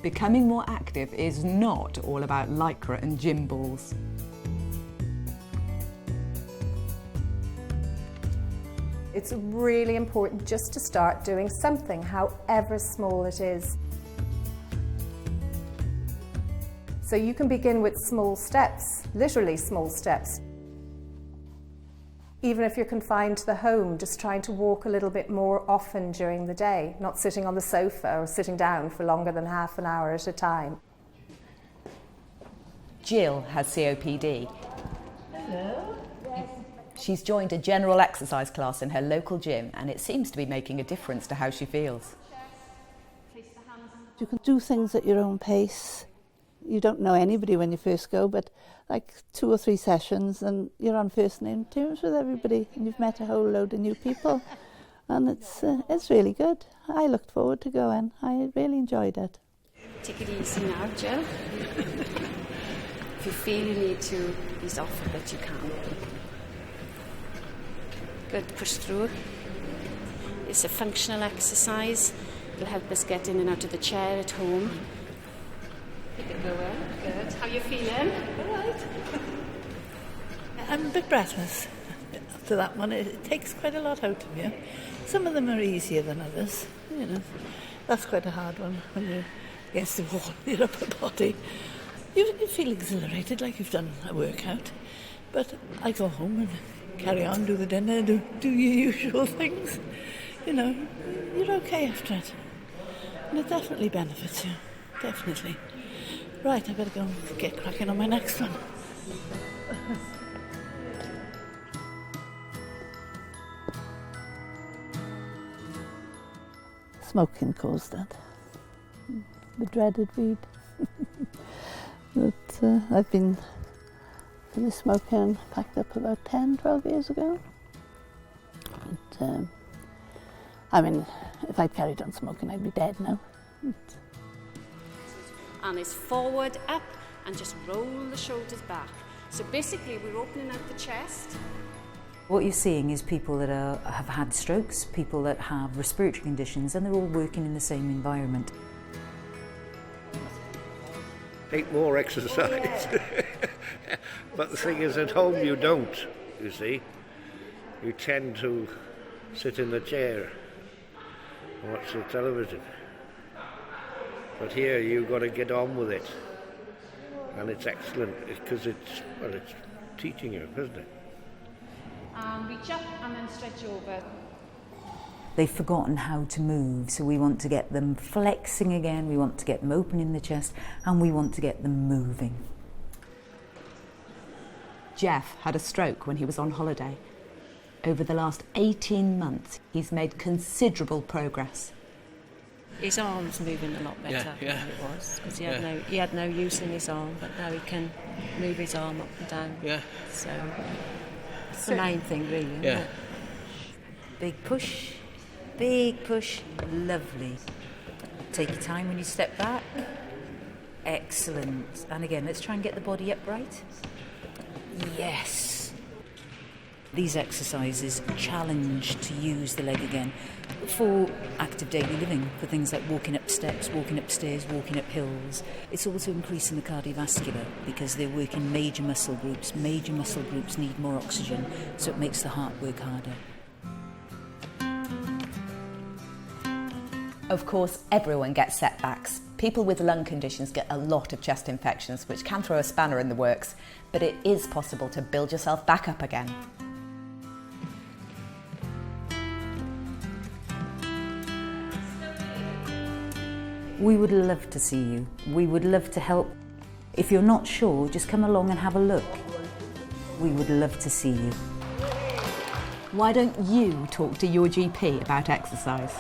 Becoming more active is not all about lycra and gym balls. It's really important just to start doing something, however small it is. So you can begin with small steps, literally small steps. Even if you're confined to the home, just trying to walk a little bit more often during the day, not sitting on the sofa or sitting down for longer than half an hour at a time. Jill has COPD. Hello. She's joined a general exercise class in her local gym, and it seems to be making a difference to how she feels. You can do things at your own pace. You don't know anybody when you first go, but like 2 or 3 sessions and you're on first name terms with everybody and you've met a whole load of new people, and it's really good. I looked forward to going. I really enjoyed it. Take it easy now, Jill. If you feel you need to ease off a bit, you can. Good, push through. It's a functional exercise. It'll help us get in and out of the chair at home. Keep it going. Good. How are you feeling? All right. I'm a bit breathless after that one. It takes quite a lot out of you. Some of them are easier than others. You know, that's quite a hard one when you're against the wall, your upper body. You feel exhilarated, like you've done a workout. But I go home and carry on, do the dinner, do your usual things. You know, you're okay after it. And it definitely benefits you. Definitely. Right, I better go and get cracking on my next one. Smoking caused that. The dreaded weed. But I've been finished smoking, packed up about 10-12 years ago. But, I mean, if I'd carried on smoking, I'd be dead now. And it's forward, up, and just roll the shoulders back. So basically we're opening out the chest. What you're seeing is people that have had strokes, people that have respiratory conditions, and they're all working in the same environment. Take more exercise. But the thing is, at home you don't, you see. You tend to sit in the chair and watch the television. But here you've got to get on with it. And it's excellent because it's teaching you, isn't it? Reach up and then stretch over. They've forgotten how to move, so we want to get them flexing again, we want to get them opening the chest, and we want to get them moving. Jeff had a stroke when he was on holiday. Over the last 18 months, he's made considerable progress. His arm's moving a lot better than it was, because he had no use in his arm, but now he can move his arm up and down. Yeah. So it's the main thing, really, isn't it? Big push, lovely. Take your time when you step back. Excellent. And again, let's try and get the body upright. Yes. These exercises challenge to use the leg again for active daily living, for things like walking up steps, walking upstairs, walking up hills. It's also increasing the cardiovascular because they're working major muscle groups. Major muscle groups need more oxygen, so it makes the heart work harder. Of course, everyone gets setbacks. People with lung conditions get a lot of chest infections, which can throw a spanner in the works, but it is possible to build yourself back up again. We would love to see you. We would love to help. If you're not sure, just come along and have a look. We would love to see you. Why don't you talk to your GP about exercise?